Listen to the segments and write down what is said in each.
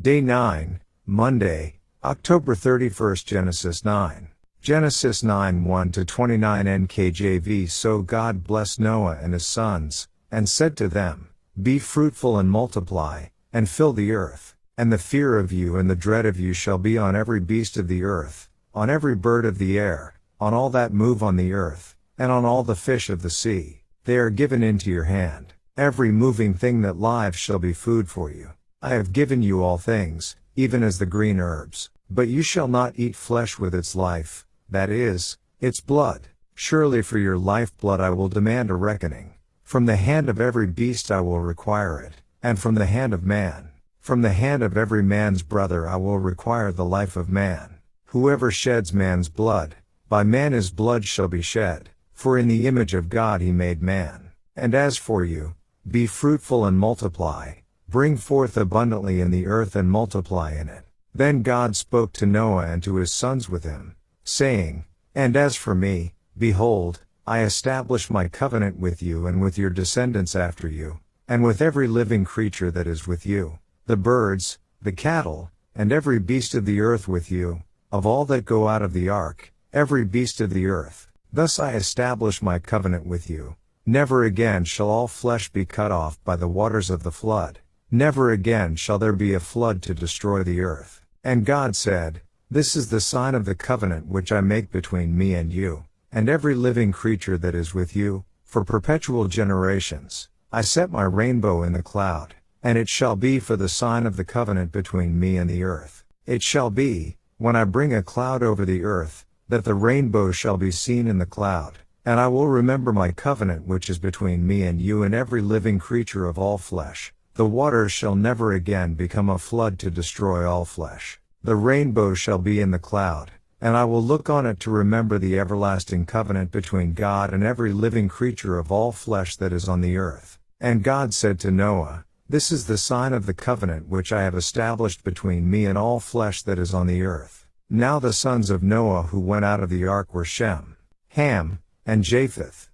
Day 9, Monday, October 31st. Genesis 9. Genesis 9 1-29 NKJV. So God blessed Noah and his sons, and said to them, Be fruitful and multiply, and fill the earth. And the fear of you and the dread of you shall be on every beast of the earth, on every bird of the air, on all that move on the earth, and on all the fish of the sea. They are given into your hand. Every moving thing that lives shall be food for you. I have given you all things, even as the green herbs. But you shall not eat flesh with its life, that is, its blood. Surely for your lifeblood I will demand a reckoning. From the hand of every beast I will require it, and from the hand of man. From the hand of every man's brother I will require the life of man. Whoever sheds man's blood, by man his blood shall be shed, for in the image of God he made man. And as for you, be fruitful and multiply, bring forth abundantly in the earth and multiply in it. Then God spoke to Noah and to his sons with him, saying, And as for me, behold, I establish my covenant with you and with your descendants after you, and with every living creature that is with you, the birds, the cattle, and every beast of the earth with you, of all that go out of the ark, every beast of the earth. Thus I establish my covenant with you. Never again shall all flesh be cut off by the waters of the flood. Never again shall there be a flood to destroy the earth. And God said, This is the sign of the covenant which I make between me and you, and every living creature that is with you, for perpetual generations. I set my rainbow in the cloud, and it shall be for the sign of the covenant between me and the earth. It shall be, when I bring a cloud over the earth, that the rainbow shall be seen in the cloud, and I will remember my covenant which is between me and you and every living creature of all flesh. The waters shall never again become a flood to destroy all flesh. The rainbow shall be in the cloud, and I will look on it to remember the everlasting covenant between God and every living creature of all flesh that is on the earth. And God said to Noah, This is the sign of the covenant which I have established between me and all flesh that is on the earth. Now the sons of Noah who went out of the ark were Shem, Ham, and Japheth.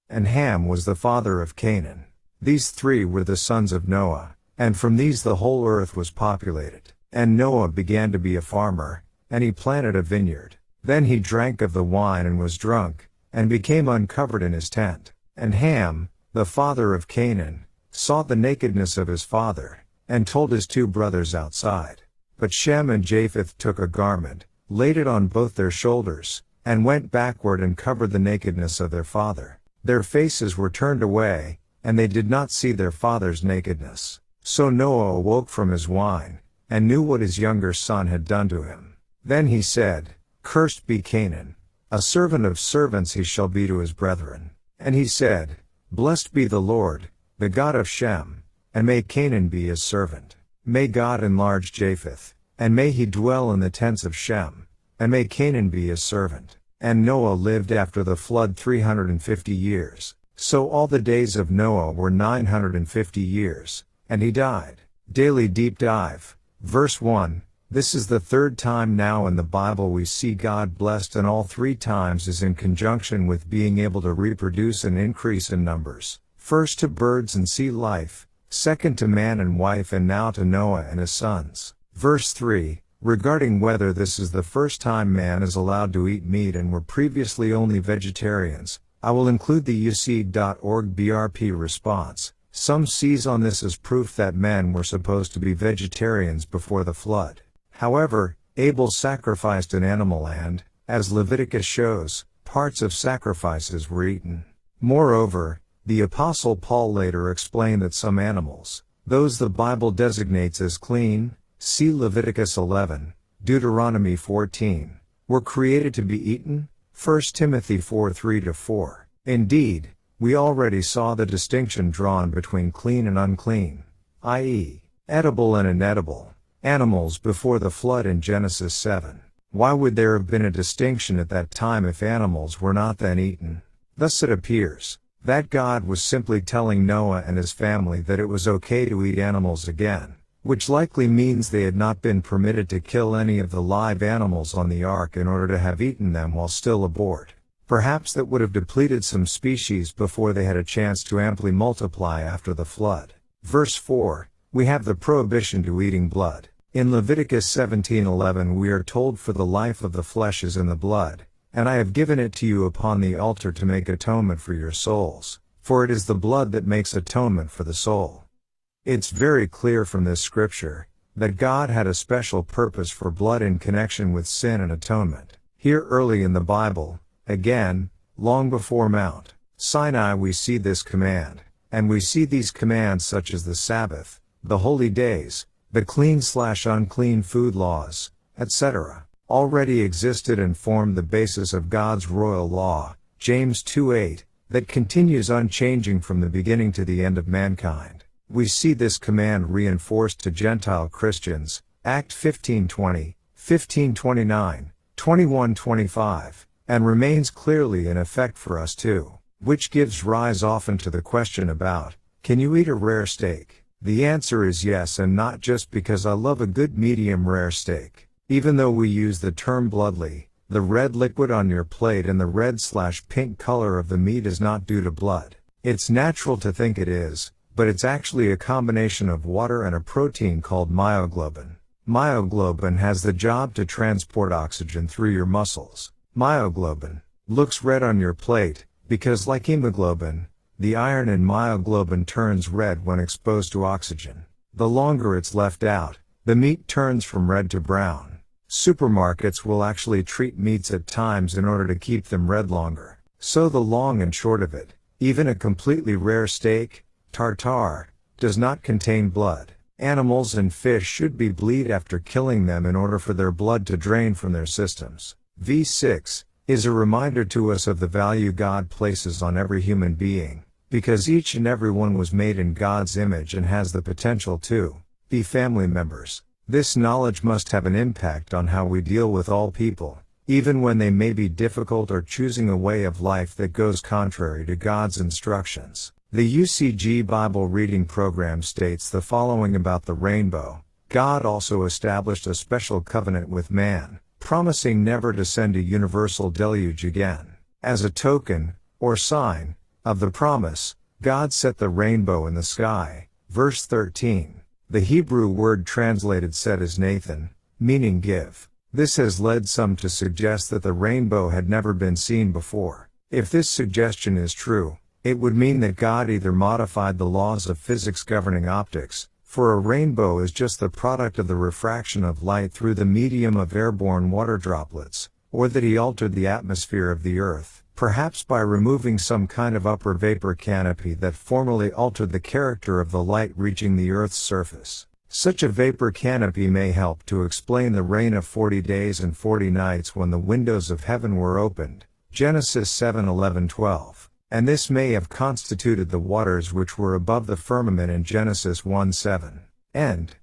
And Ham was the father of Canaan. These three were the sons of Noah, and from these the whole earth was populated. And Noah began to be a farmer, and he planted a vineyard. Then he drank of the wine and was drunk, and became uncovered in his tent. And Ham, the father of Canaan, saw the nakedness of his father, and told his two brothers outside. But Shem and Japheth took a garment, laid it on both their shoulders, and went backward and covered the nakedness of their father. Their faces were turned away, and they did not see their father's nakedness. So Noah awoke from his wine, and knew what his younger son had done to him. Then he said, Cursed be Canaan, a servant of servants he shall be to his brethren. And he said, Blessed be the Lord, the God of Shem, and may Canaan be his servant. May God enlarge Japheth, and may he dwell in the tents of Shem, and may Canaan be his servant. And Noah lived after the flood 350 years. So all the days of Noah were 950 years, and he died. Daily Deep Dive. Verse 1, This is the third time now in the Bible we see God blessed, and all three times is in conjunction with being able to reproduce and increase in numbers. First to birds and sea life, second to man and wife, and now to Noah and his sons. Verse 3, Regarding whether this is the first time man is allowed to eat meat and were previously only vegetarians, I will include the USEED.org BRP response. Some seize on this as proof that men were supposed to be vegetarians before the flood. However, Abel sacrificed an animal and, as Leviticus shows, parts of sacrifices were eaten. Moreover, the Apostle Paul later explained that some animals, those the Bible designates as clean, see Leviticus 11, Deuteronomy 14, were created to be eaten, 1 Timothy 4:3-4. Indeed, we already saw the distinction drawn between clean and unclean, i.e., edible and inedible, animals before the flood in Genesis 7. Why would there have been a distinction at that time if animals were not then eaten? Thus it appears that God was simply telling Noah and his family that it was okay to eat animals again, which likely means they had not been permitted to kill any of the live animals on the ark in order to have eaten them while still aboard. Perhaps that would have depleted some species before they had a chance to amply multiply after the flood. Verse 4, we have the prohibition to eating blood. In Leviticus 17:11 we are told, "For the life of the flesh is in the blood, and I have given it to you upon the altar to make atonement for your souls, for it is the blood that makes atonement for the soul." It's very clear from this scripture that God had a special purpose for blood in connection with sin and atonement. Here early in the Bible, again, long before Mount Sinai, we see this command, and we see these commands such as the Sabbath, the holy days, the clean/unclean food laws, etc., already existed and formed the basis of God's royal law, James 2:8, that continues unchanging from the beginning to the end of mankind. We see this command reinforced to Gentile Christians, Act 15:20, 15:29, 21:25, and remains clearly in effect for us too, which gives rise often to the question about, can you eat a rare steak? The answer is yes, and not just because I love a good medium rare steak. Even though we use the term bloodly, the red liquid on your plate and the red/pink color of the meat is not due to blood. It's natural to think it is, but it's actually a combination of water and a protein called myoglobin. Myoglobin has the job to transport oxygen through your muscles. Myoglobin looks red on your plate because, like hemoglobin, the iron in myoglobin turns red when exposed to oxygen. The longer it's left out, the meat turns from red to brown. Supermarkets will actually treat meats at times in order to keep them red longer. So the long and short of it, even a completely rare steak, tartare, does not contain blood. Animals and fish should be bleed after killing them in order for their blood to drain from their systems. V6 is a reminder to us of the value God places on every human being, because each and every one was made in God's image and has the potential to be family members. This knowledge must have an impact on how we deal with all people, even when they may be difficult or choosing a way of life that goes contrary to God's instructions. The UCG Bible Reading Program states the following about the rainbow: God also established a special covenant with man, promising never to send a universal deluge again. As a token, or sign, of the promise, God set the rainbow in the sky. Verse 13. The Hebrew word translated set is Nathan, meaning give. This has led some to suggest that the rainbow had never been seen before. If this suggestion is true, it would mean that God either modified the laws of physics governing optics, for a rainbow is just the product of the refraction of light through the medium of airborne water droplets, or that he altered the atmosphere of the earth, perhaps by removing some kind of upper vapor canopy that formally altered the character of the light reaching the earth's surface. Such a vapor canopy may help to explain the rain of 40 days and 40 nights when the windows of heaven were opened, Genesis 7:11-12. And this may have constituted the waters which were above the firmament in Genesis 1:7. And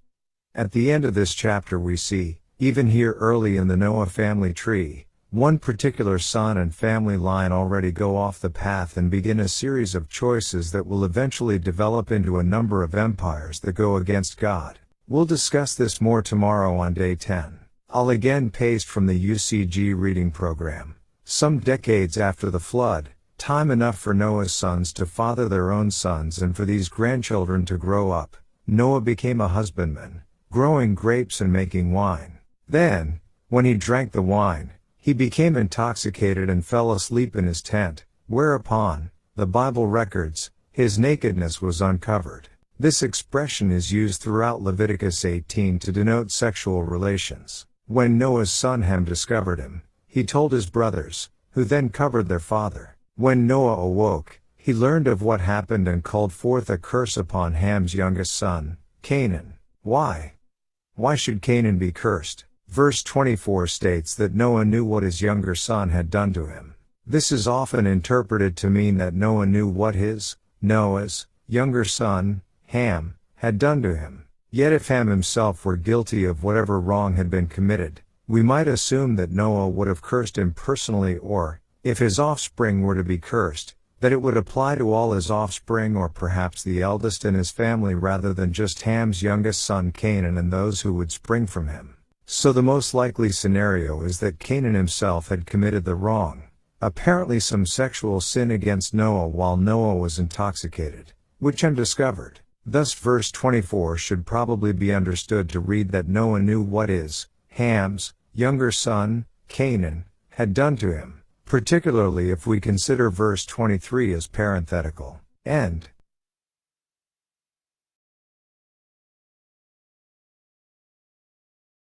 at the end of this chapter we see, even here early in the Noah family tree, one particular son and family line already go off the path and begin a series of choices that will eventually develop into a number of empires that go against God. We'll discuss this more tomorrow on day 10. I'll again paste from the UCG reading program. Some decades after the flood, time enough for Noah's sons to father their own sons and for these grandchildren to grow up, Noah became a husbandman, growing grapes and making wine. Then, when he drank the wine, he became intoxicated and fell asleep in his tent, whereupon, the Bible records, his nakedness was uncovered. This expression is used throughout Leviticus 18 to denote sexual relations. When Noah's son Ham discovered him, he told his brothers, who then covered their father. When Noah awoke, he learned of what happened and called forth a curse upon Ham's youngest son, Canaan. Why? Why should Canaan be cursed? Verse 24 states that Noah knew what his younger son had done to him. This is often interpreted to mean that Noah knew what Noah's younger son, Ham, had done to him. Yet if Ham himself were guilty of whatever wrong had been committed, we might assume that Noah would have cursed him personally, or, if his offspring were to be cursed, that it would apply to all his offspring or perhaps the eldest in his family rather than just Ham's youngest son Canaan and those who would spring from him. So the most likely scenario is that Canaan himself had committed the wrong, apparently some sexual sin against Noah while Noah was intoxicated, which Ham discovered. Thus verse 24 should probably be understood to read that Noah knew what Ham's younger son, Canaan, had done to him, particularly if we consider verse 23 as parenthetical. End.